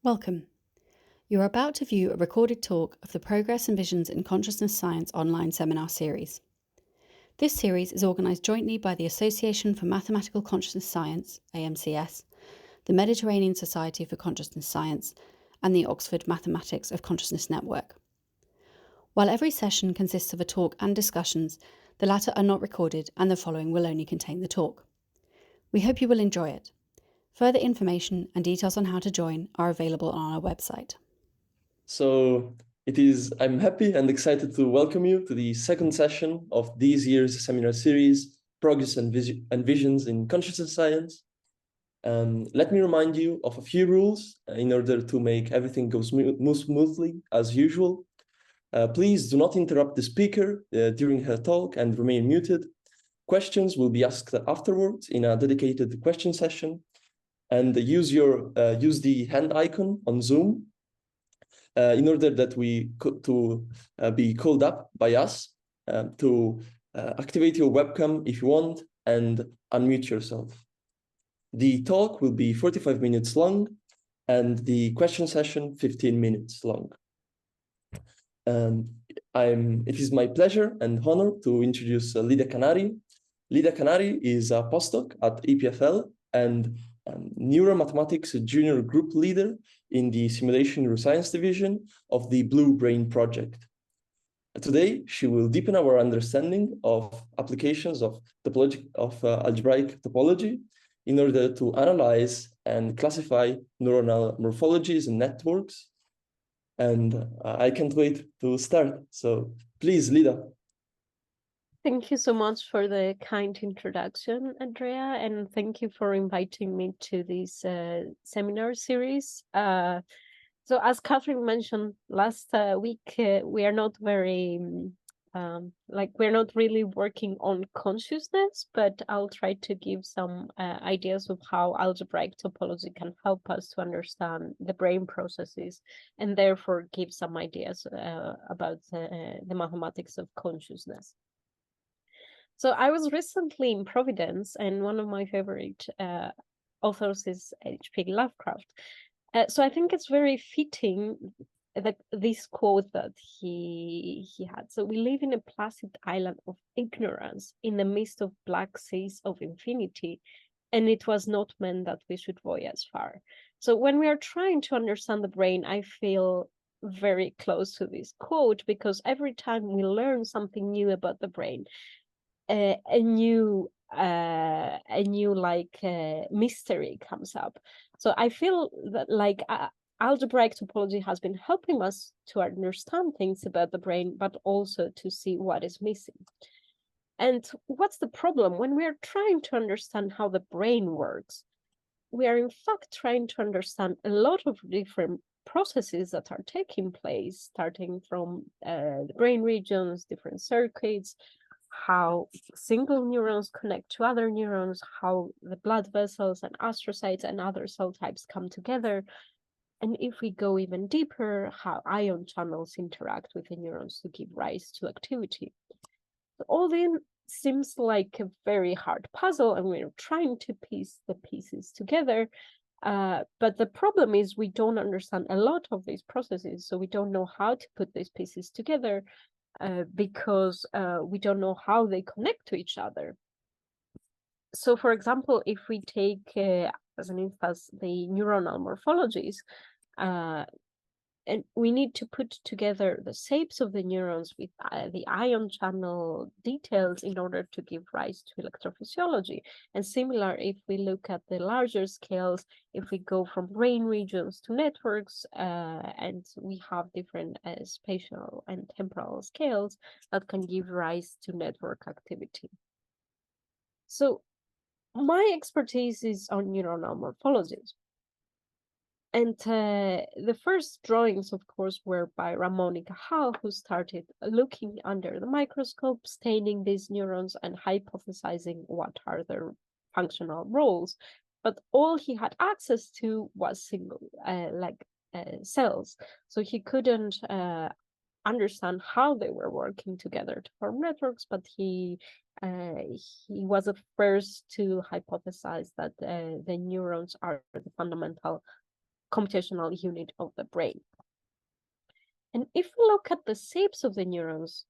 Welcome. You are about to view a recorded talk of the Progress and Visions in Consciousness Science online seminar series. This series is organised jointly by the Association for Mathematical Consciousness Science, AMCS, the Mediterranean Society for Consciousness Science, and the Oxford Mathematics of Consciousness Network. While every session consists of a talk and discussions, the latter are not recorded and the following will only contain the talk. We hope you will enjoy it. Further information and details on how to join are available on our website. So I'm happy and excited to welcome you to the second session of this year's seminar series, Progress and Visions in Consciousness Science. Let me remind you of a few rules in order to make everything go smoothly as usual. Please do not interrupt the speaker during her talk and remain muted. Questions will be asked afterwards in a dedicated question session. And use the hand icon on Zoom in order that we could be called up by us to activate your webcam if you want and unmute yourself. The talk will be 45 minutes long and the question session 15 minutes long. It is my pleasure and honor to introduce Lida Kanari. Lida Kanari is a postdoc at EPFL and neuromathematics junior group leader in the Simulation Neuroscience division of the Blue Brain project. Today, she will deepen our understanding of applications of algebraic topology in order to analyze and classify neuronal morphologies and networks. And I can't wait to start. So please, Lida. Thank you so much for the kind introduction, Andrea, and thank you for inviting me to this seminar series. So as Catherine mentioned last week, we are not very, we're not really working on consciousness, but I'll try to give some ideas of how algebraic topology can help us to understand the brain processes and therefore give some ideas about the mathematics of consciousness. So I was recently in Providence, and one of my favorite authors is H.P. Lovecraft. So I think it's very fitting that this quote that he had. So we live in a placid island of ignorance in the midst of black seas of infinity, and it was not meant that we should voyage far. So when we are trying to understand the brain, I feel very close to this quote because every time we learn something new about the brain, a new mystery comes up. So I feel that algebraic topology has been helping us to understand things about the brain, but also to see what is missing. And what's the problem? When we are trying to understand how the brain works, we are in fact trying to understand a lot of different processes that are taking place, starting from the brain regions, different circuits, how single neurons connect to other neurons, how the blood vessels and astrocytes and other cell types come together. And if we go even deeper, how ion channels interact with the neurons to give rise to activity. So all this seems like a very hard puzzle, and we're trying to piece the pieces together. But the problem is we don't understand a lot of these processes, so we don't know how to put these pieces together. Because we don't know how they connect to each other. So, for example, if we take as an instance the neuronal morphologies, and we need to put together the shapes of the neurons with the ion channel details in order to give rise to electrophysiology. And similar, if we look at the larger scales, if we go from brain regions to networks, and we have different spatial and temporal scales that can give rise to network activity. So my expertise is on neuronal morphologies. And the first drawings, of course, were by Ramon y Cajal, who started looking under the microscope, staining these neurons and hypothesizing what are their functional roles. But all he had access to was single cells. So he couldn't understand how they were working together to form networks, but he was the first to hypothesize that the neurons are the fundamental computational unit of the brain. And if we look at the shapes of the neurons,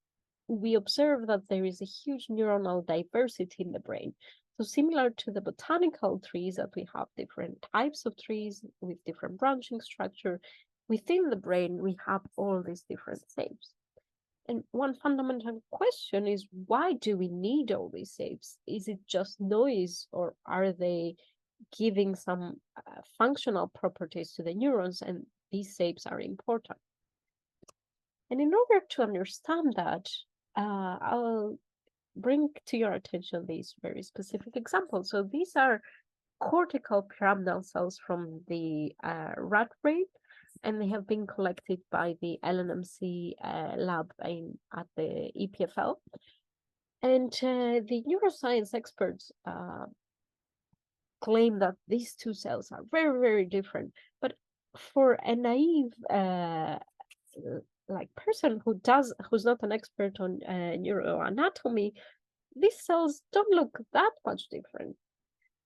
we observe that there is a huge neuronal diversity in the brain. So similar to the botanical trees, that we have different types of trees with different branching structure, within the brain, we have all these different shapes. And one fundamental question is, why do we need all these shapes? Is it just noise, or are they giving some functional properties to the neurons, and these shapes are important? And in order to understand that, I'll bring to your attention these very specific examples. So these are cortical pyramidal cells from the rat brain, and they have been collected by the LNMC lab at the EPFL. And the neuroscience experts claim that these two cells are very, very different. But for a naive person who's not an expert on neuroanatomy, these cells don't look that much different.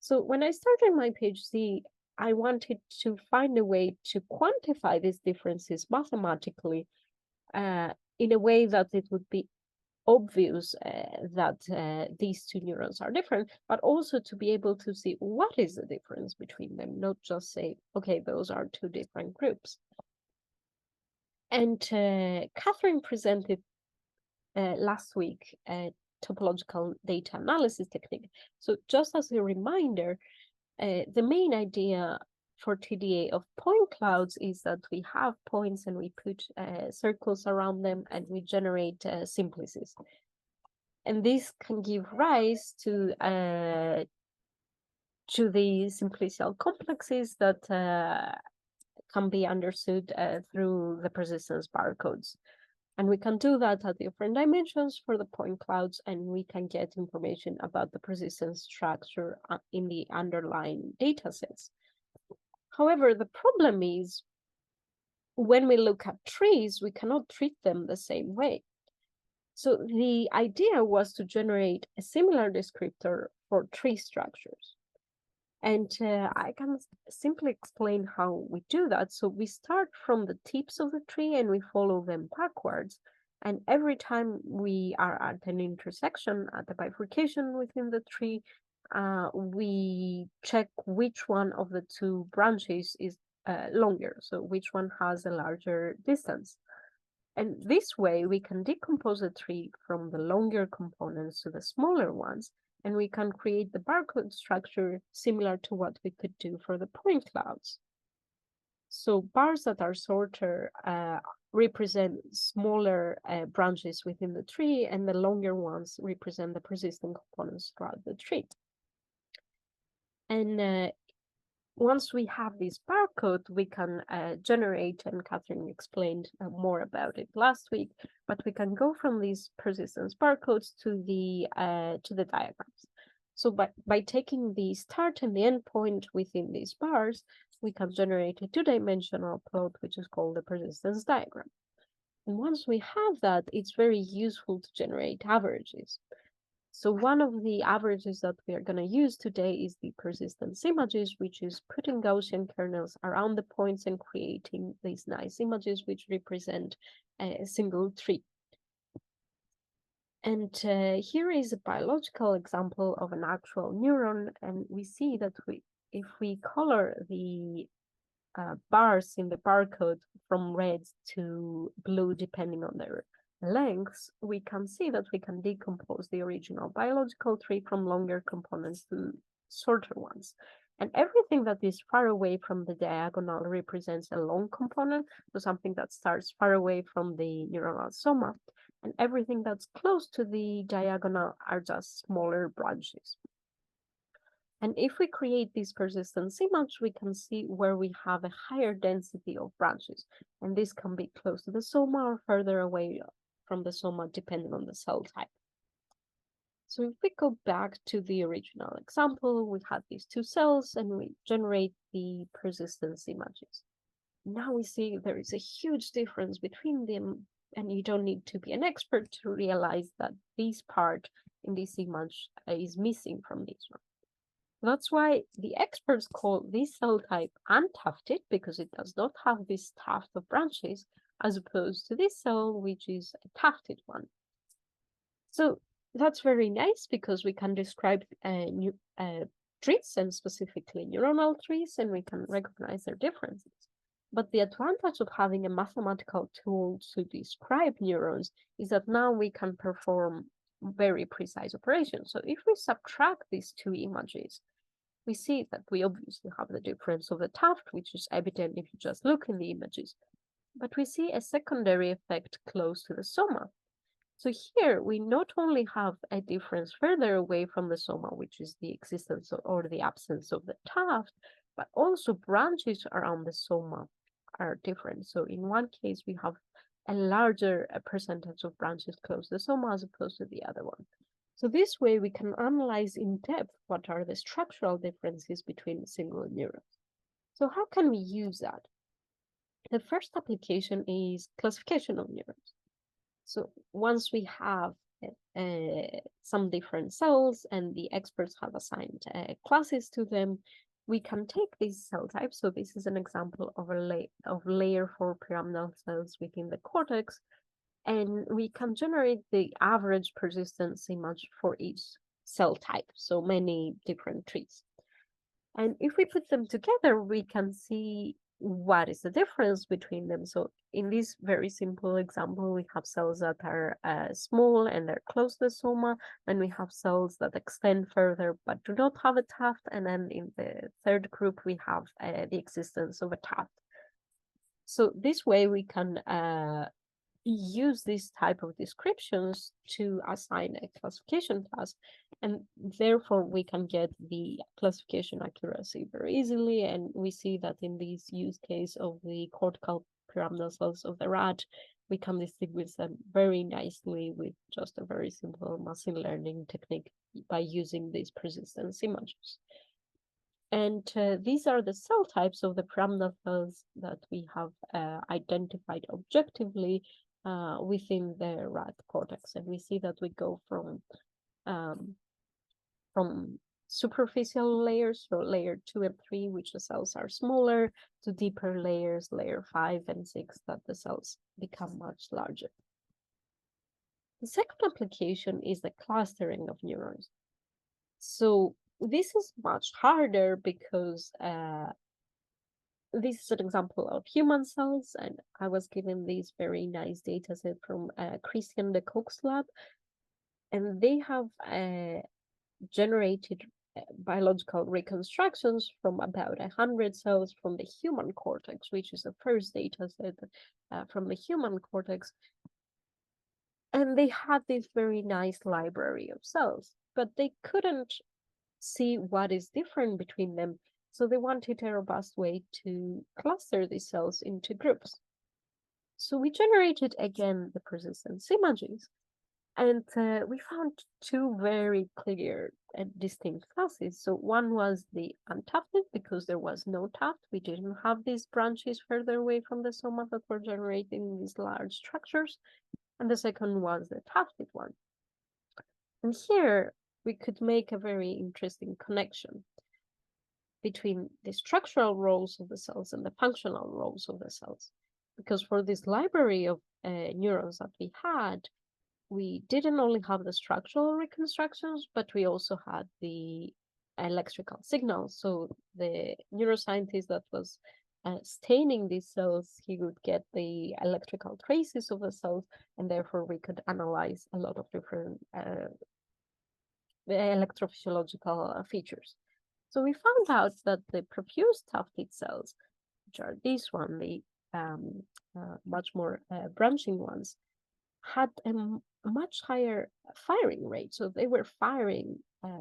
So when I started my PhD, I wanted to find a way to quantify these differences mathematically in a way that it would be obvious that these two neurons are different, but also to be able to see what is the difference between them, not just say, okay, those are two different groups. And Catherine presented last week a topological data analysis technique. So just as a reminder, the main idea for TDA of point clouds is that we have points and we put circles around them and we generate simplices. And this can give rise to the simplicial complexes that can be understood through the persistence barcodes. And we can do that at different dimensions for the point clouds, and we can get information about the persistence structure in the underlying data sets. However, the problem is when we look at trees, we cannot treat them the same way. So the idea was to generate a similar descriptor for tree structures. And I can simply explain how we do that. So we start from the tips of the tree and we follow them backwards. And every time we are at an intersection, at the bifurcation within the tree, we check which one of the two branches is longer. So which one has a larger distance. And this way we can decompose the tree from the longer components to the smaller ones, and we can create the barcode structure similar to what we could do for the point clouds. So bars that are shorter represent smaller branches within the tree, and the longer ones represent the persistent components throughout the tree. And once we have this barcode, we can generate, and Catherine explained more about it last week, but we can go from these persistence barcodes to the diagrams. So by taking the start and the end point within these bars, we can generate a two-dimensional plot, which is called the persistence diagram. And once we have that, it's very useful to generate averages. So one of the averages that we are going to use today is the persistence images, which is putting Gaussian kernels around the points and creating these nice images which represent a single tree. And here is a biological example of an actual neuron, and we see that if we color the bars in the barcode from red to blue, depending on their lengths, we can see that we can decompose the original biological tree from longer components to shorter ones. And everything that is far away from the diagonal represents a long component, so something that starts far away from the neuronal soma. And everything that's close to the diagonal are just smaller branches. And if we create this persistence image, we can see where we have a higher density of branches. And this can be close to the soma or further away from the soma, depending on the cell type. So if we go back to the original example, we had these two cells and we generate the persistence images. Now we see there is a huge difference between them, and you don't need to be an expert to realize that this part in this image is missing from this one. That's why the experts call this cell type untufted, because it does not have this tuft of branches, as opposed to this cell, which is a tufted one. So that's very nice, because we can describe trees, and specifically neuronal trees, and we can recognize their differences. But the advantage of having a mathematical tool to describe neurons is that now we can perform very precise operations. So if we subtract these two images, we see that we obviously have the difference of the tuft, which is evident if you just look in the images. But we see a secondary effect close to the soma. So here we not only have a difference further away from the soma, which is the existence or the absence of the tuft, but also branches around the soma are different. So in one case, we have a larger percentage of branches close to the soma as opposed to the other one. So this way we can analyze in depth what are the structural differences between single neurons. So how can we use that? The first application is classification of neurons. So once we have some different cells and the experts have assigned classes to them, we can take these cell types. So this is an example of layer 4 pyramidal cells within the cortex, and we can generate the average persistence image for each cell type, so many different trees. And if we put them together, we can see what is the difference between them. So in this very simple example, we have cells that are small and they're close to the soma, and we have cells that extend further but do not have a tuft. And then in the third group, we have the existence of a tuft. So this way we can use this type of descriptions to assign a classification task, and therefore we can get the classification accuracy very easily. And we see that in this use case of the cortical pyramidal cells of the rat, we can distinguish them very nicely with just a very simple machine learning technique by using these persistence images. And these are the cell types of the pyramidal cells that we have identified objectively within the rat cortex. And we see that we go from superficial layers, so layer 2 and 3, which the cells are smaller, to deeper layers, layer 5 and 6, that the cells become much larger. The second application is the clustering of neurons. So this is much harder because this is an example of human cells, and I was given this very nice data set from Christian de Koch's lab, and they have generated biological reconstructions from about 100 cells from the human cortex, which is the first data set from the human cortex. And they had this very nice library of cells, but they couldn't see what is different between them. So they wanted a robust way to cluster these cells into groups. So we generated again the persistence images, and we found two very clear and distinct classes. So one was the untufted, because there was no tuft. We didn't have these branches further away from the soma that were generating these large structures. And the second was the tufted one. And here we could make a very interesting connection between the structural roles of the cells and the functional roles of the cells. Because for this library of neurons that we had, we didn't only have the structural reconstructions, but we also had the electrical signals. So the neuroscientist that was staining these cells, he would get the electrical traces of the cells, and therefore we could analyze a lot of different electrophysiological features. So we found out that the profuse tufted cells, which are these one, the much more branching ones, had a much higher firing rate. So they were firing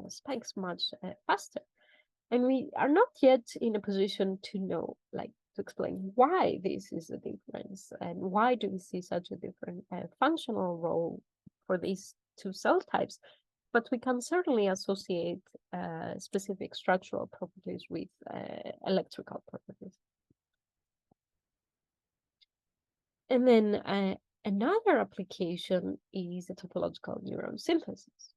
spikes much faster. And we are not yet in a position to know, like, to explain why this is a difference and why do we see such a different functional role for these two cell types. But we can certainly associate specific structural properties with electrical properties. And then another application is the topological neuron synthesis.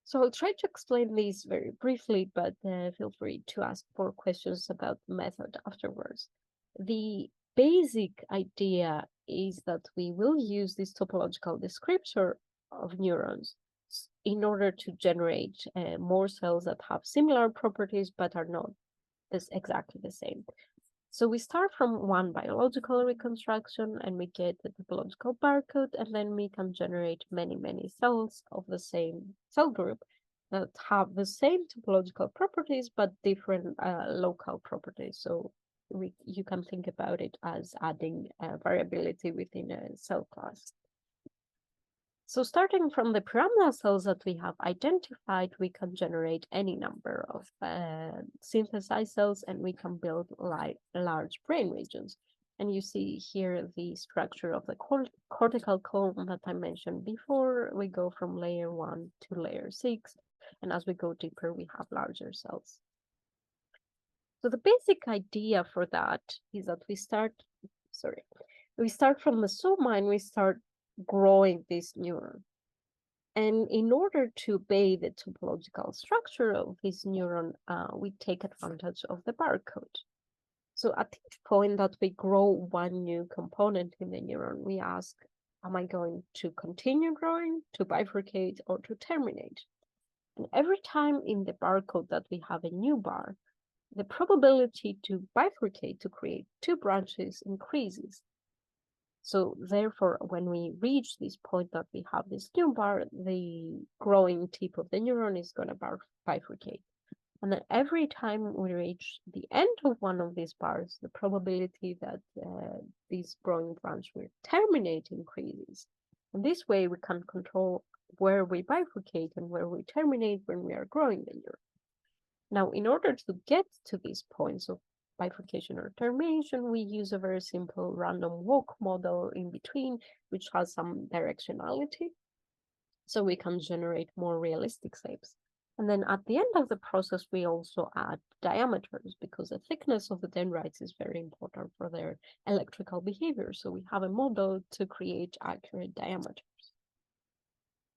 So I'll try to explain these very briefly, but feel free to ask more questions about the method afterwards. The basic idea is that we will use this topological descriptor of neurons in order to generate more cells that have similar properties but are not exactly the same. So we start from one biological reconstruction and we get the topological barcode, and then we can generate many cells of the same cell group that have the same topological properties but different local properties. So you can think about it as adding variability within a cell class. So starting from the pyramidal cells that we have identified, we can generate any number of synthesized cells, and we can build large brain regions. And you see here the structure of the cortical column that I mentioned before. We go from layer 1 to layer 6, and as we go deeper, we have larger cells. So the basic idea for that is that we start from the soma and we start growing this neuron. And in order to obey the topological structure of this neuron, we take advantage of the barcode. So at each point that we grow one new component in the neuron, we ask, am I going to continue growing, to bifurcate, or to terminate? And every time in the barcode that we have a new bar, the probability to bifurcate, to create two branches, increases. So therefore, when we reach this point that we have this new bar, the growing tip of the neuron is going to bifurcate. And then every time we reach the end of one of these bars, the probability that this growing branch will terminate increases. And this way we can control where we bifurcate and where we terminate when we are growing the neuron. Now, in order to get to these points of bifurcation or termination, we use a very simple random walk model in between, which has some directionality, so we can generate more realistic shapes. And then at the end of the process, we also add diameters, because the thickness of the dendrites is very important for their electrical behavior. So we have a model to create accurate diameters.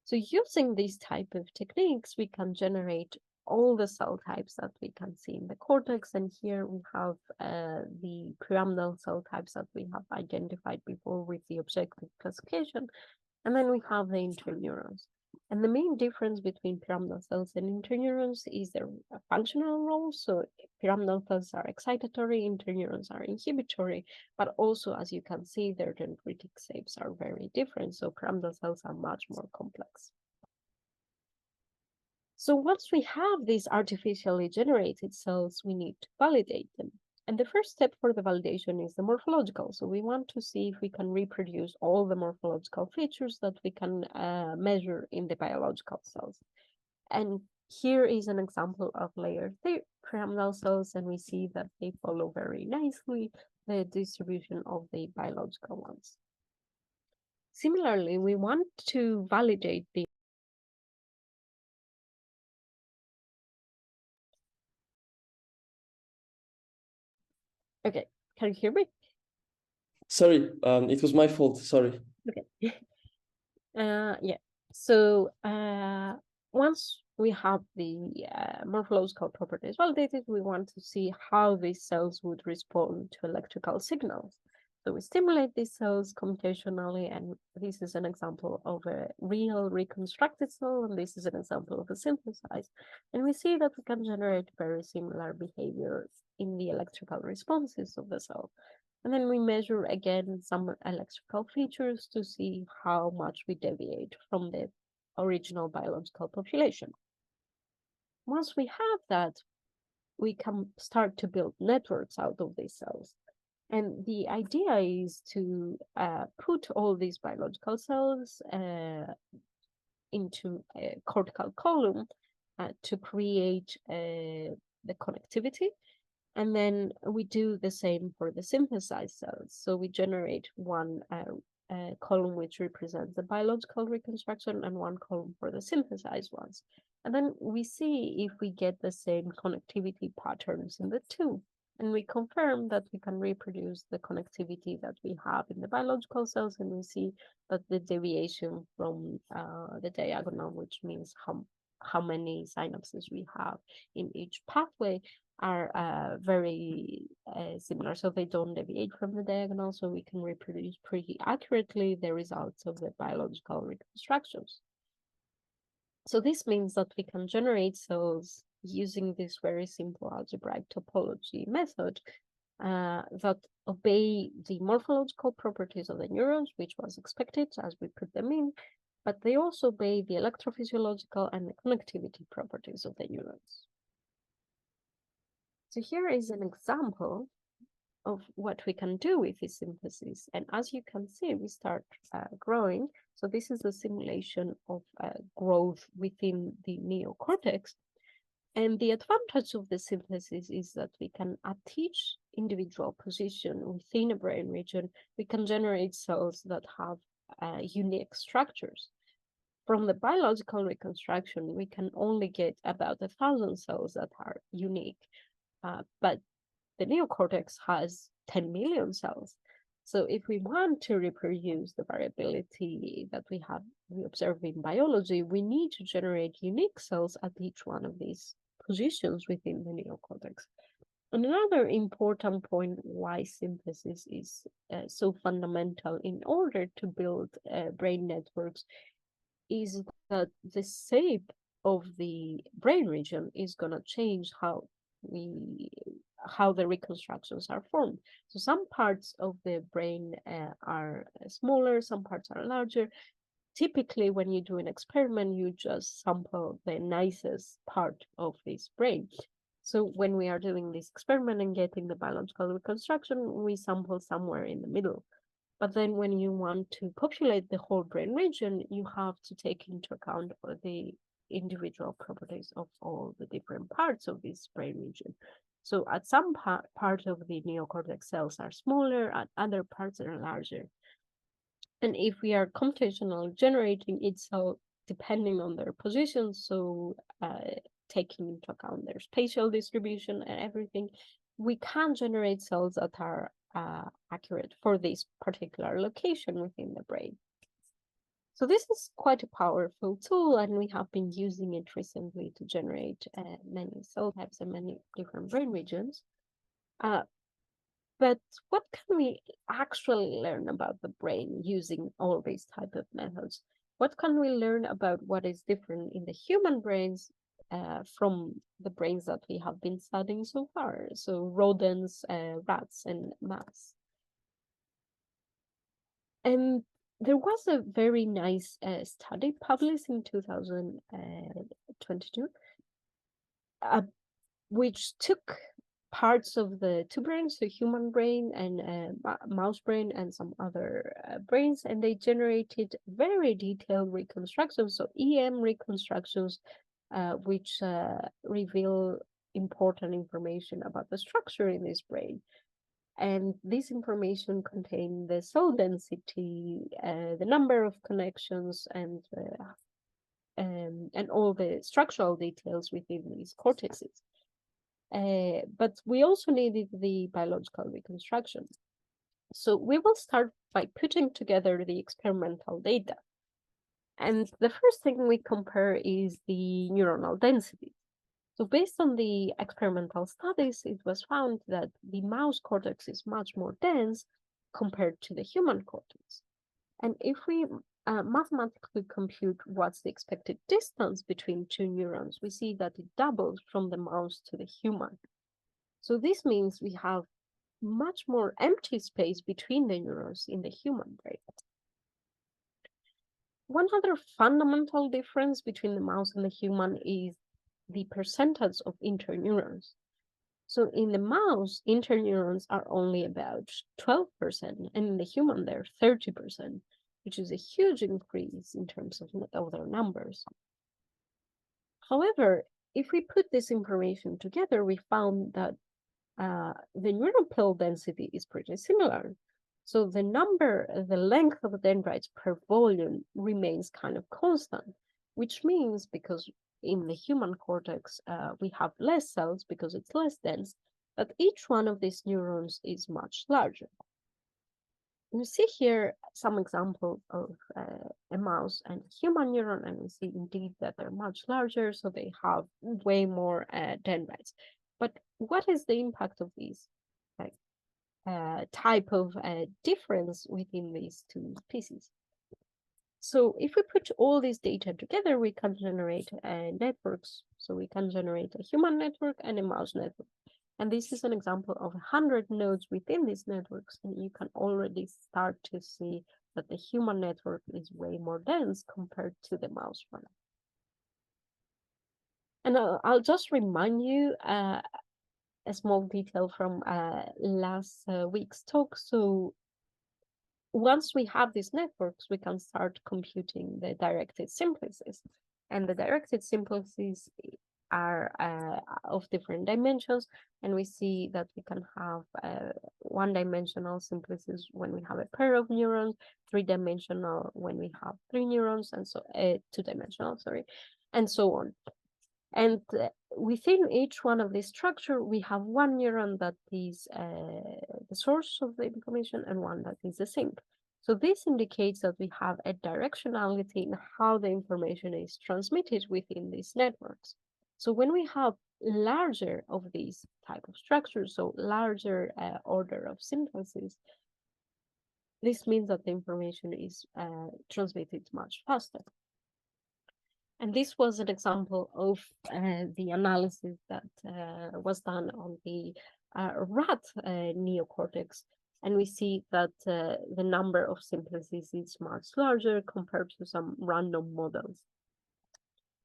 So using these type of techniques, we can generate all the cell types that we can see in the cortex. And here we have the pyramidal cell types that we have identified before with the objective classification. And then we have the interneurons. And the main difference between pyramidal cells and interneurons is their functional role. So pyramidal cells are excitatory, interneurons are inhibitory, but also, as you can see, their dendritic shapes are very different. So pyramidal cells are much more complex. So once we have these artificially generated cells, we need to validate them. And the first step for the validation is the morphological. So we want to see if we can reproduce all the morphological features that we can measure in the biological cells. And here is an example of layer 3 pyramidal cells, and we see that they follow very nicely the distribution of the biological ones. Similarly, we want to validate the Okay, can you hear me? Sorry, it was my fault. Sorry. Okay. Yeah. So once we have the morphological properties validated, we want to see how these cells would respond to electrical signals. So we stimulate these cells computationally, and this is an example of a real reconstructed cell, and this is an example of a synthesized. And we see that we can generate very similar behaviors in the electrical responses of the cell. And then we measure again some electrical features to see how much we deviate from the original biological population. Once we have that, we can start to build networks out of these cells. And the idea is to put all these biological cells into a cortical column to create the connectivity. And then we do the same for the synthesized cells. So we generate one column which represents the biological reconstruction and one column for the synthesized ones. And then we see if we get the same connectivity patterns in the two. And we confirm that we can reproduce the connectivity that we have in the biological cells, and we see that the deviation from the diagonal, which means how many synapses we have in each pathway are very similar, so they don't deviate from the diagonal, so we can reproduce pretty accurately the results of the biological reconstructions. So this means that we can generate cells using this very simple algebraic topology method that obey the morphological properties of the neurons, which was expected as we put them in, but they also obey the electrophysiological and the connectivity properties of the neurons. So here is an example of what we can do with this synthesis. And as you can see, we start growing. So this is a simulation of growth within the neocortex. And the advantage of the synthesis is that we can, at each individual position within a brain region, we can generate cells that have unique structures. From the biological reconstruction, we can only get about 1,000 cells that are unique, but the neocortex has 10 million cells. So if we want to reproduce the variability that we observe in biology, we need to generate unique cells at each one of these positions within the neocortex. And another important point why synthesis is so fundamental in order to build brain networks is that the shape of the brain region is going to change how the reconstructions are formed. So some parts of the brain are smaller, some parts are larger. Typically, when you do an experiment, you just sample the nicest part of this brain. So when we are doing this experiment and getting the biological reconstruction, we sample somewhere in the middle. But then when you want to populate the whole brain region, you have to take into account the individual properties of all the different parts of this brain region. So at some part of the neocortex cells are smaller, at other parts are larger. And if we are computationally generating each cell depending on their position, so taking into account their spatial distribution and everything, we can generate cells that are accurate for this particular location within the brain. So this is quite a powerful tool, and we have been using it recently to generate many cell types and many different brain regions. But what can we actually learn about the brain using all these type of methods? What can we learn about what is different in the human brains from the brains that we have been studying so far? So rodents, rats, and mice. And there was a very nice study published in 2022, which took parts of the two brains, the human brain and mouse brain and some other brains, and they generated very detailed reconstructions, so EM reconstructions, which reveal important information about the structure in this brain. And this information contained the cell density, the number of connections, and all the structural details within these cortices. But we also needed the biological reconstruction. So we will start by putting together the experimental data. And the first thing we compare is the neuronal density. So based on the experimental studies, it was found that the mouse cortex is much more dense compared to the human cortex. And if we mathematically compute what's the expected distance between two neurons, we see that it doubles from the mouse to the human. So this means we have much more empty space between the neurons in the human brain. One other fundamental difference between the mouse and the human is the percentage of interneurons. So in the mouse, interneurons are only about 12%, and in the human, they're 30%, which is a huge increase in terms of their numbers. However, if we put this information together, we found that the neural pill density is pretty similar. So the length of dendrites per volume remains kind of constant, which means because in the human cortex, we have less cells because it's less dense, but each one of these neurons is much larger. You see here some examples of a mouse and human neuron, and we see indeed that they're much larger, so they have way more dendrites. But what is the impact of these type of difference within these two species? So if we put all this data together, we can generate networks. So we can generate a human network and a mouse network. And this is an example of 100 nodes within these networks. And you can already start to see that the human network is way more dense compared to the mouse one. And I'll just remind you a small detail from last week's talk. So once we have these networks, we can start computing the directed simplices. And the directed simplices are of different dimensions. And we see that we can have one-dimensional simplices when we have a pair of neurons, three-dimensional when we have three neurons, and so two-dimensional, sorry, and so on. And within each one of these structure, we have one neuron that is the source of the information and one that is the sink. So this indicates that we have a directionality in how the information is transmitted within these networks. So when we have larger of these type of structures, so larger order of simplices, this means that the information is transmitted much faster. And this was an example of the analysis that was done on the rat neocortex. And we see that the number of simplices is much larger compared to some random models.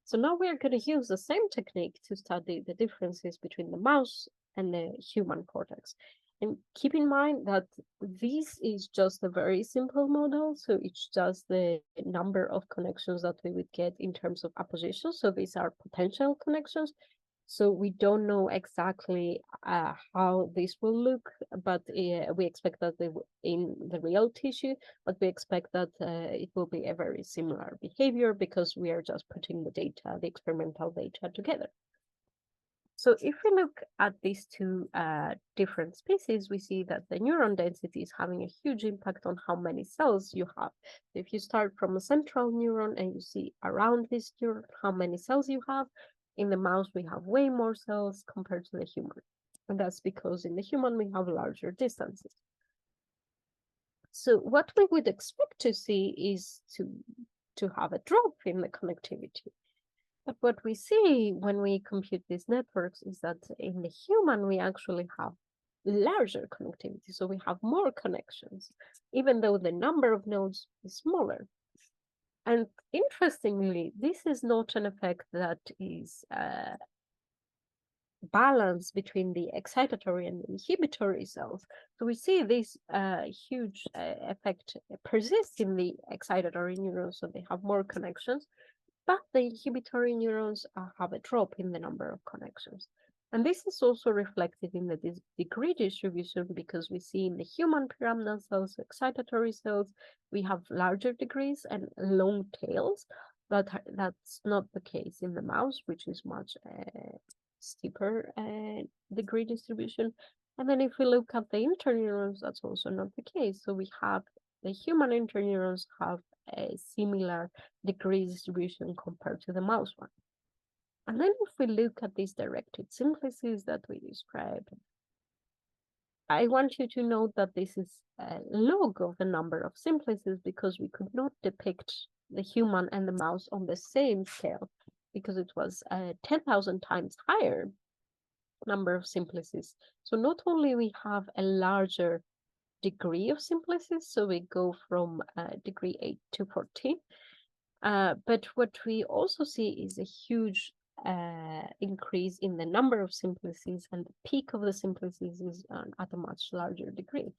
So now we're going to use the same technique to study the differences between the mouse and the human cortex. And keep in mind that this is just a very simple model. So it's just the number of connections that we would get in terms of apposition. So these are potential connections. So we don't know exactly how this will look, but we expect that they in the real tissue, but we expect that it will be a very similar behavior because we are just putting the data, the experimental data together. So if we look at these two different species, we see that the neuron density is having a huge impact on how many cells you have. If you start from a central neuron and you see around this neuron how many cells you have, in the mouse we have way more cells compared to the human. And that's because in the human we have larger distances. So what we would expect to see is to have a drop in the connectivity. But what we see when we compute these networks is that in the human, we actually have larger connectivity. So we have more connections, even though the number of nodes is smaller. And interestingly, this is not an effect that is balance between the excitatory and inhibitory cells. So we see this huge effect persist in the excitatory neurons, so they have more connections. But the inhibitory neurons have a drop in the number of connections. And this is also reflected in the degree distribution because we see in the human pyramidal cells, excitatory cells, we have larger degrees and long tails. But that's not the case in the mouse, which is much steeper degree distribution. And then if we look at the interneurons, that's also not the case. So we have the human interneurons have a similar degree distribution compared to the mouse one. And then if we look at these directed simplices that we described, I want you to note that this is a log of the number of simplices because we could not depict the human and the mouse on the same scale because it was 10,000 times higher number of simplices. So not only we have a larger degree of simplices, so we go from degree 8 to 14, but what we also see is a huge increase in the number of simplices, and the peak of the simplices is at a much larger degree.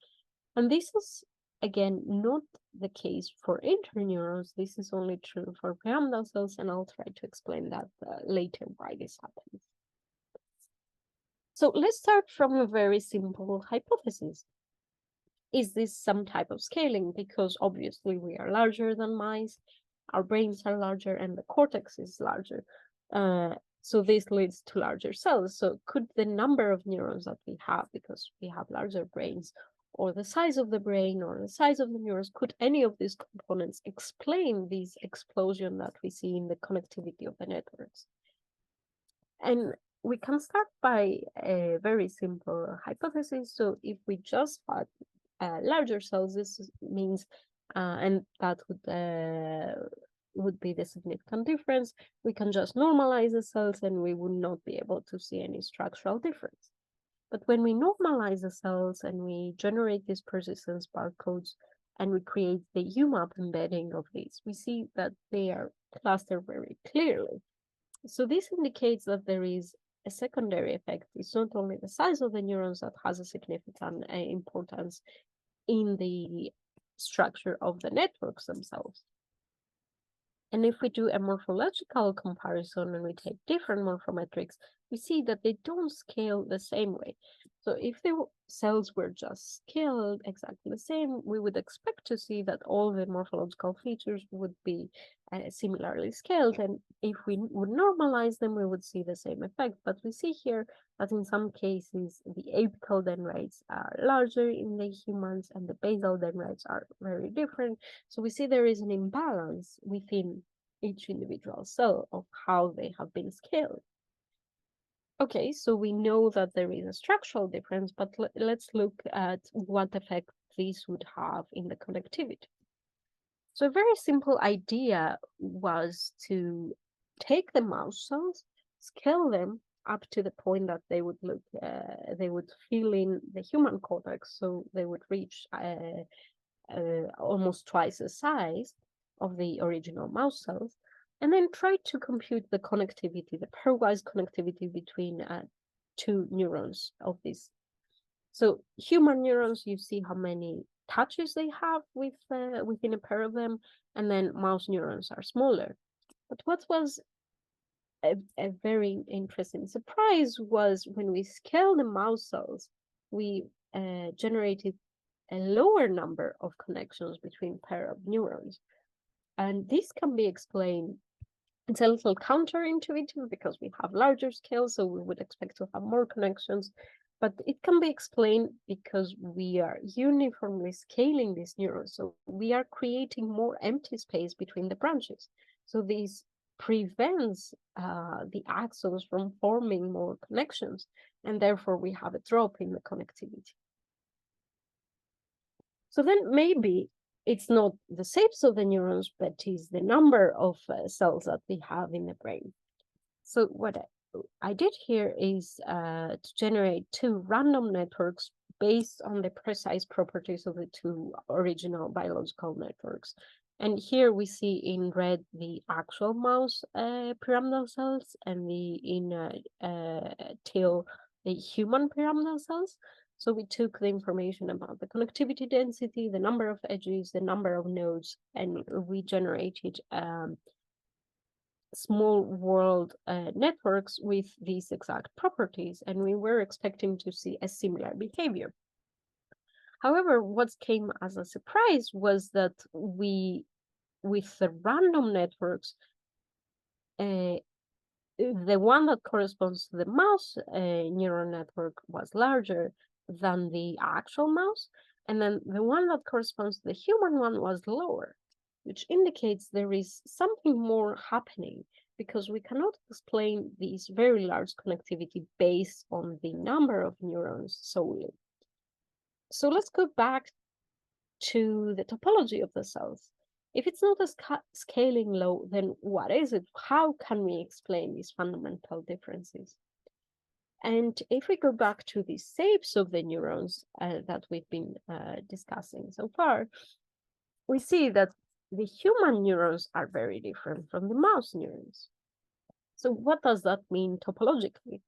And this is, again, not the case for interneurons. This is only true for pyramidal cells, and I'll try to explain that later why this happens. So let's start from a very simple hypothesis. Is this some type of scaling? Because obviously we are larger than mice, our brains are larger, and the cortex is larger. So this leads to larger cells. So could the number of neurons that we have, because we have larger brains, or the size of the brain, or the size of the neurons, could any of these components explain this explosion that we see in the connectivity of the networks? And we can start by a very simple hypothesis. So if we just had larger cells, this means, and that would be the significant difference, we can just normalize the cells and we would not be able to see any structural difference. But when we normalize the cells and we generate these persistence barcodes and we create the UMAP embedding of these, we see that they are clustered very clearly. So this indicates that there is a secondary effect. It's not only the size of the neurons that has a significant importance in the structure of the networks themselves. And if we do a morphological comparison and we take different morphometrics, we see that they don't scale the same way. So if the cells were just scaled exactly the same, we would expect to see that all the morphological features would be similarly scaled. And if we would normalize them, we would see the same effect. But we see here that in some cases, the apical dendrites are larger in the humans and the basal dendrites are very different. So we see there is an imbalance within each individual cell of how they have been scaled. Okay, so we know that there is a structural difference, but let's look at what effect this would have in the connectivity. So a very simple idea was to take the mouse cells, scale them up to the point that they would look, they would fill in the human cortex, so they would reach almost twice the size of the original mouse cells, and then try to compute the connectivity, the pairwise connectivity between two neurons of this. So human neurons, you see how many touches they have with within a pair of them, and then mouse neurons are smaller. But what was a very interesting surprise was when we scaled the mouse cells, we generated a lower number of connections between pair of neurons. And this can be explained, it's a little counterintuitive because we have larger scales, so we would expect to have more connections, but it can be explained because we are uniformly scaling these neurons. So we are creating more empty space between the branches. So this prevents the axons from forming more connections, and therefore we have a drop in the connectivity. So then maybe it's not the shapes of the neurons, but is the number of cells that we have in the brain. So what I did here is to generate two random networks based on the precise properties of the two original biological networks. And here we see in red the actual mouse pyramidal cells, and in teal the human pyramidal cells. So we took the information about the connectivity density, the number of edges, the number of nodes, and we generated small world networks with these exact properties, and we were expecting to see a similar behavior. However, what came as a surprise was that we, with the random networks, the one that corresponds to the mouse neural network was larger than the actual mouse, and then the one that corresponds to the human one was lower, which indicates there is something more happening, because we cannot explain this very large connectivity based on the number of neurons solely. So let's go back to the topology of the cells. If it's not a scaling law, then what is it? How can we explain these fundamental differences? And if we go back to the shapes of the neurons that we've been discussing so far, we see that the human neurons are very different from the mouse neurons. So what does that mean topologically?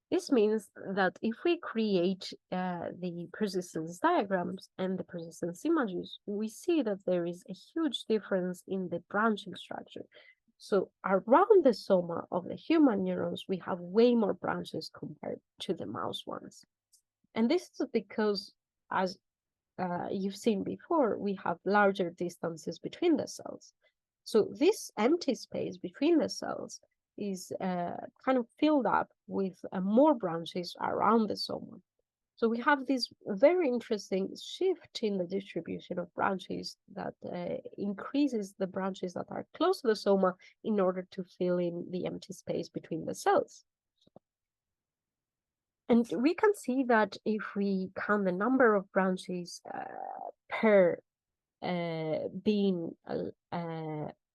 This means that if we create the persistence diagrams and the persistence images, we see that there is a huge difference in the branching structure. So around the soma of the human neurons, we have way more branches compared to the mouse ones. And this is because, as you've seen before, we have larger distances between the cells. So this empty space between the cells is kind of filled up with more branches around the soma. So we have this very interesting shift in the distribution of branches that increases the branches that are close to the soma in order to fill in the empty space between the cells. And we can see that if we count the number of branches per being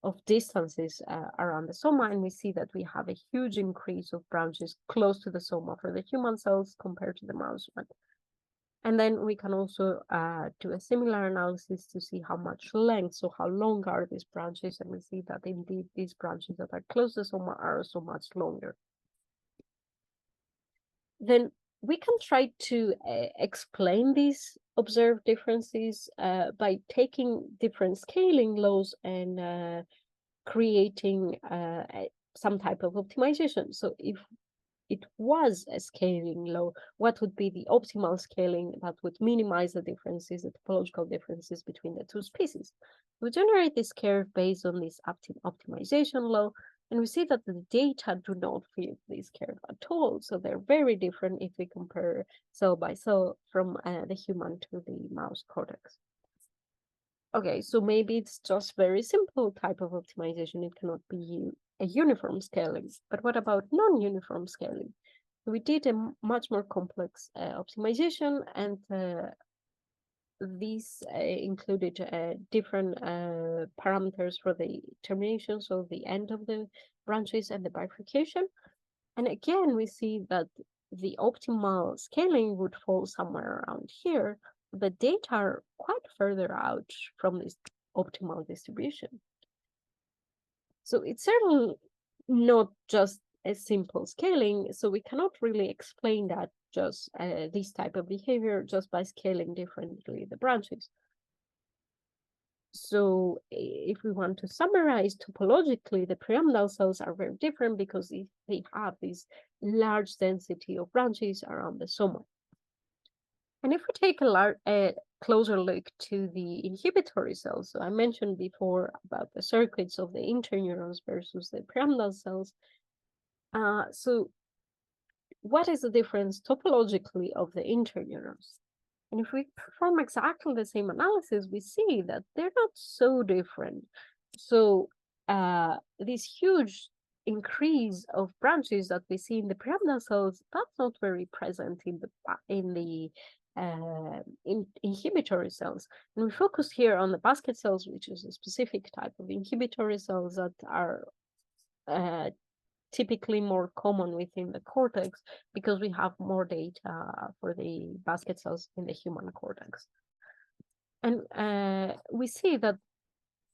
of distances around the soma, and we see that we have a huge increase of branches close to the soma for the human cells compared to the mouse one. And then we can also do a similar analysis to see how much length, so how long are these branches, and we see that indeed these branches that are close to the soma are so much longer. Then we can try to explain these observed differences by taking different scaling laws and creating some type of optimization. So if it was a scaling law, what would be the optimal scaling that would minimize the differences, the topological differences between the two species? We generate this curve based on this optimization law, and we see that the data do not fit this curve at all. So they're very different if we compare cell by cell from the human to the mouse cortex. Okay, so maybe it's just very simple type of optimization. It cannot be a uniform scaling. But what about non-uniform scaling? We did a much more complex optimization, and these included different parameters for the termination, so the end of the branches and the bifurcation. And again, we see that the optimal scaling would fall somewhere around here. The data are quite further out from this optimal distribution. So it's certainly not just a simple scaling, so we cannot really explain that just this type of behavior just by scaling differently the branches. So if we want to summarize topologically, the pyramidal cells are very different because they have this large density of branches around the soma. And if we take a closer look to the inhibitory cells, so I mentioned before about the circuits of the interneurons versus the pyramidal cells. So what is the difference topologically of the interneurons? And if we perform exactly the same analysis, we see that they're not so different. So this huge increase of branches that we see in the pyramidal cells, that's not very present in the inhibitory cells. And we focus here on the basket cells, which is a specific type of inhibitory cells that are typically more common within the cortex because we have more data for the basket cells in the human cortex. And we see that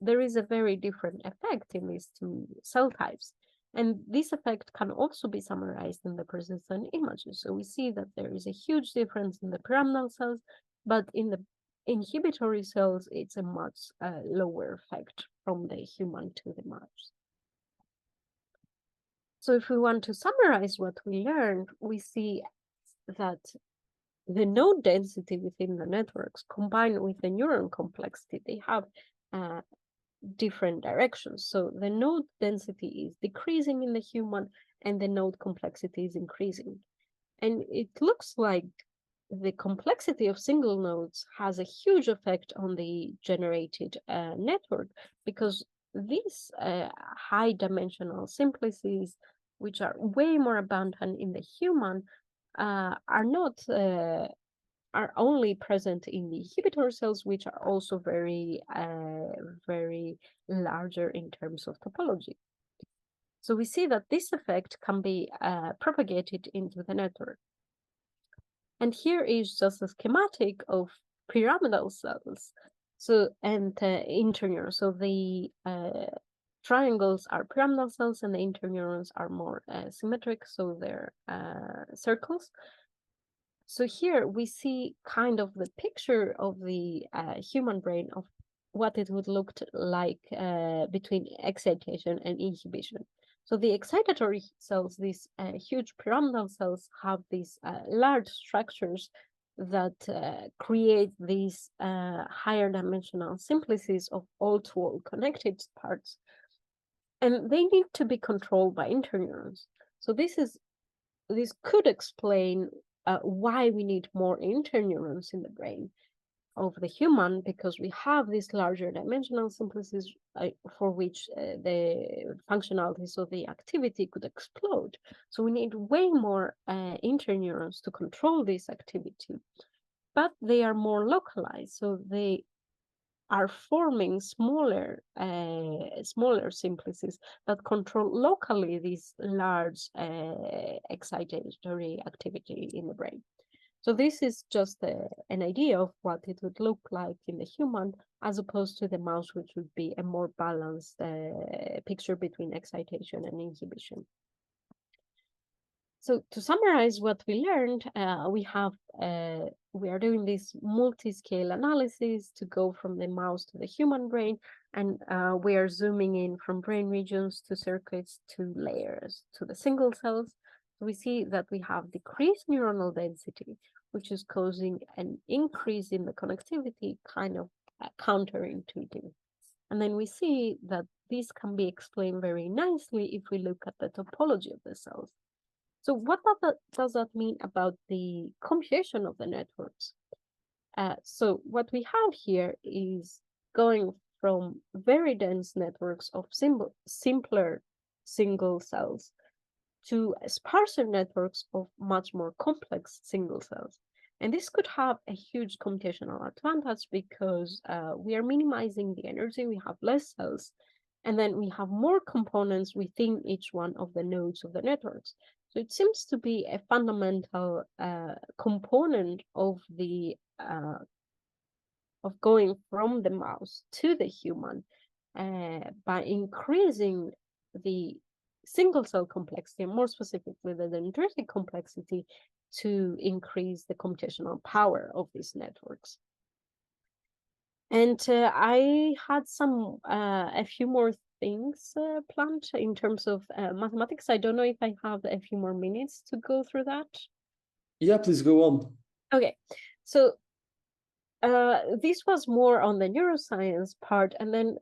there is a very different effect in these two cell types. And this effect can also be summarized in the persistent images. So we see that there is a huge difference in the pyramidal cells, but in the inhibitory cells, it's a much lower effect from the human to the mouse. So if we want to summarize what we learned, we see that the node density within the networks combined with the neuron complexity, they have different directions. So the node density is decreasing in the human and the node complexity is increasing. And it looks like the complexity of single nodes has a huge effect on the generated network because these high dimensional simplices, which are way more abundant in the human, are only present in the inhibitor cells, which are also very larger in terms of topology. So we see that this effect can be propagated into the network. And here is just a schematic of pyramidal cells. So, and interneurons. So the triangles are pyramidal cells and the interneurons are more symmetric, so they're circles. So here we see kind of the picture of the human brain of what it would look like between excitation and inhibition. So the excitatory cells, these huge pyramidal cells, have these large structures that create these higher dimensional simplices of all-to-all connected parts. And they need to be controlled by interneurons. So this could explain why we need more interneurons in the brain of the human, because we have these larger dimensional simplices for which the functionalities of the activity could explode. So we need way more interneurons to control this activity, but they are more localized. So they are forming smaller simplices that control locally this large excitatory activity in the brain. So this is just an idea of what it would look like in the human, as opposed to the mouse, which would be a more balanced picture between excitation and inhibition. So to summarize what we learned, we are doing this multi-scale analysis to go from the mouse to the human brain, and we are zooming in from brain regions to circuits to layers to the single cells. We see that we have decreased neuronal density, which is causing an increase in the connectivity, kind of counterintuitive. And then we see that this can be explained very nicely if we look at the topology of the cells. So what does that mean about the computation of the networks? So what we have here is going from very dense networks of simpler single cells to sparser networks of much more complex single cells. And this could have a huge computational advantage because we are minimizing the energy, we have less cells, and then we have more components within each one of the nodes of the networks. So it seems to be a fundamental component of the of going from the mouse to the human by increasing the single cell complexity, and more specifically the dendritic complexity, to increase the computational power of these networks. And I had a few more things planned in terms of mathematics. I don't know if I have a few more minutes to go through that. Yeah, please go on. Okay, so this was more on the neuroscience part, and then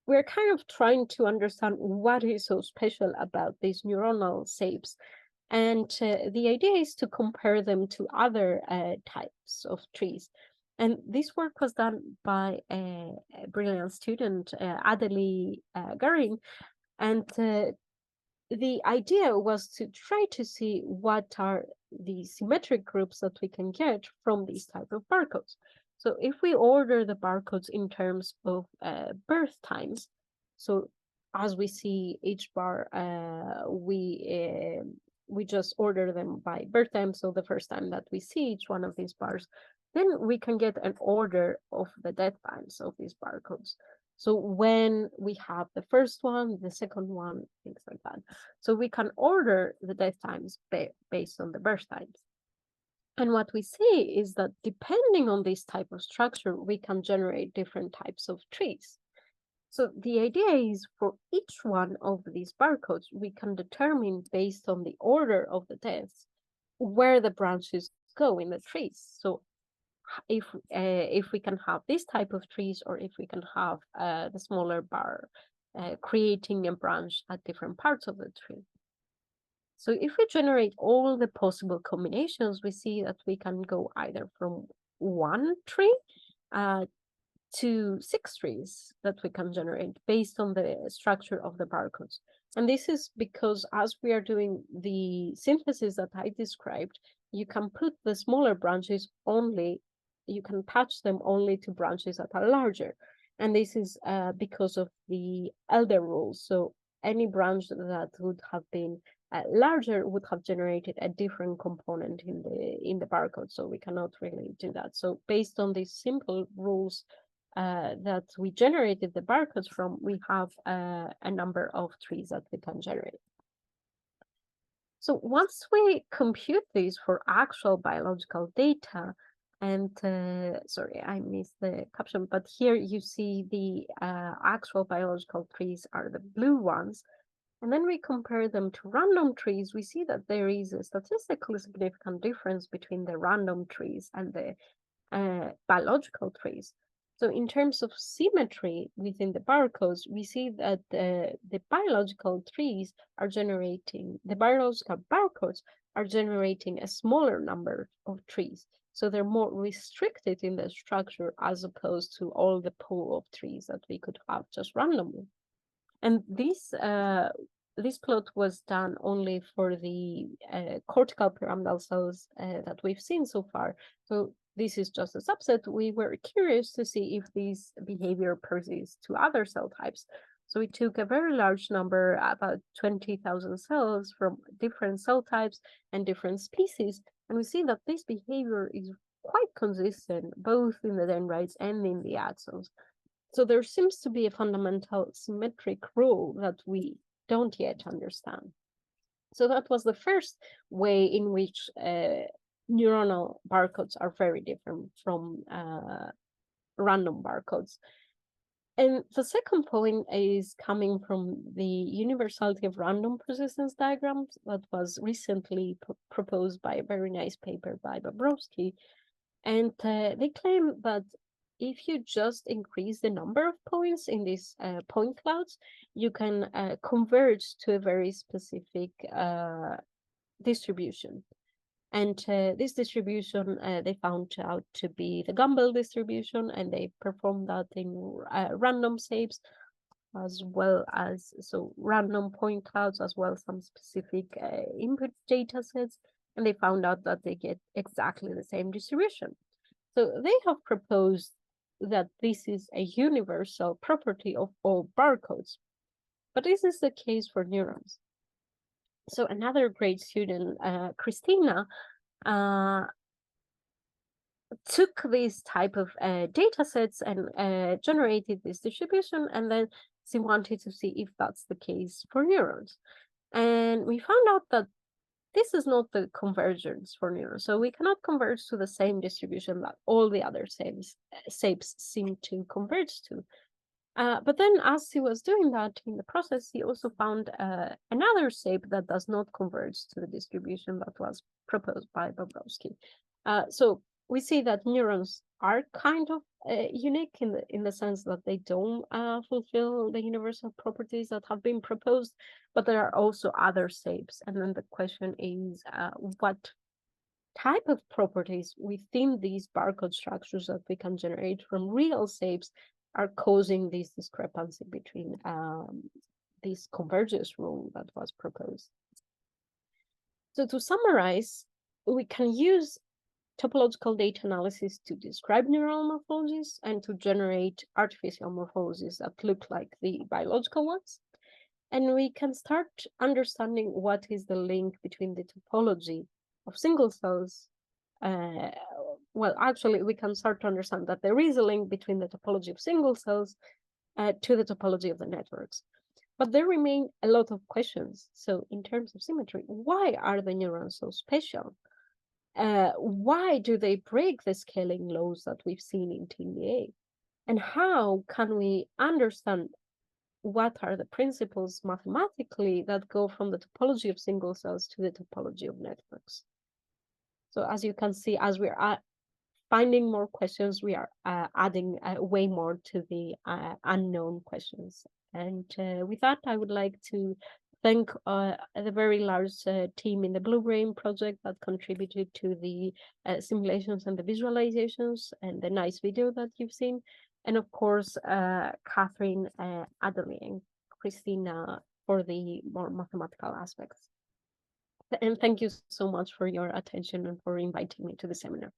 we're kind of trying to understand what is so special about these neuronal shapes. And the idea is to compare them to other types of trees. And this work was done by a brilliant student, Adeli Garin. And the idea was to try to see what are the symmetric groups that we can get from these type of barcodes. So if we order the barcodes in terms of birth times, so as we see each bar, we just order them by birth time. So the first time that we see each one of these bars, then we can get an order of the death times of these barcodes. So when we have the first one, the second one, things like that. So we can order the death times based on the birth times. And what we see is that depending on this type of structure, we can generate different types of trees. So the idea is for each one of these barcodes, we can determine based on the order of the deaths where the branches go in the trees. So if we can have this type of trees, or if we can have the smaller bar creating a branch at different parts of the tree. So if we generate all the possible combinations, we see that we can go either from one tree to 6 trees that we can generate based on the structure of the barcodes. And this is because as we are doing the synthesis that I described, you can put the smaller branches only, you can attach them only to branches that are larger. And this is because of the elder rules. So any branch that would have been larger would have generated a different component in the barcode. So we cannot really do that. So based on these simple rules that we generated the barcodes from, we have a number of trees that we can generate. So once we compute these for actual biological data, and sorry, I missed the caption, but here you see the actual biological trees are the blue ones. And then we compare them to random trees, we see that there is a statistically significant difference between the random trees and the biological trees. So in terms of symmetry within the barcodes, we see that the biological trees are generating, the biological barcodes are generating a smaller number of trees. So they're more restricted in their structure as opposed to all the pool of trees that we could have just randomly. And this plot was done only for the cortical pyramidal cells that we've seen so far. So this is just a subset. We were curious to see if this behavior persists to other cell types. So we took a very large number, about 20,000 cells from different cell types and different species, and we see that this behavior is quite consistent both in the dendrites and in the axons. So there seems to be a fundamental symmetric rule that we don't yet understand. So that was the first way in which neuronal barcodes are very different from random barcodes. And the second point is coming from the universality of random persistence diagrams that was recently proposed by a very nice paper by Bobrovsky. And they claim that if you just increase the number of points in these point clouds, you can converge to a very specific distribution. And this distribution, they found out to be the Gumbel distribution, and they performed that in random shapes, as well as random point clouds, as well as some specific input data sets, and they found out that they get exactly the same distribution. So they have proposed that this is a universal property of all barcodes, but this is the case for neurons. So another great student, Christina, took these type of data sets and generated this distribution, and then she wanted to see if that's the case for neurons. And we found out that this is not the convergence for neurons. So we cannot converge to the same distribution that all the other shapes seem to converge to. But then as he was doing that in the process, he also found another shape that does not converge to the distribution that was proposed by Bobrovsky. So we see that neurons are kind of unique in the sense that they don't fulfill the universal properties that have been proposed, but there are also other shapes. And then the question is, what type of properties within these barcode structures that we can generate from real shapes are causing this discrepancy between this convergence rule that was proposed. So to summarize, we can use topological data analysis to describe neural morphologies and to generate artificial morphologies that look like the biological ones. And we can start understanding what is the link between the topology of single cells. Well, actually, we can start to understand that there is a link between the topology of single cells to the topology of the networks. But there remain a lot of questions. So in terms of symmetry, why are the neurons so special? Why do they break the scaling laws that we've seen in TDA? And how can we understand what are the principles mathematically that go from the topology of single cells to the topology of networks? So as you can see, as we are finding more questions, we are adding way more to the unknown questions. And with that, I would like to thank the very large team in the Blue Brain project that contributed to the simulations and the visualizations and the nice video that you've seen. And of course, Catherine, Adelie, and Christina for the more mathematical aspects. And thank you so much for your attention and for inviting me to the seminar.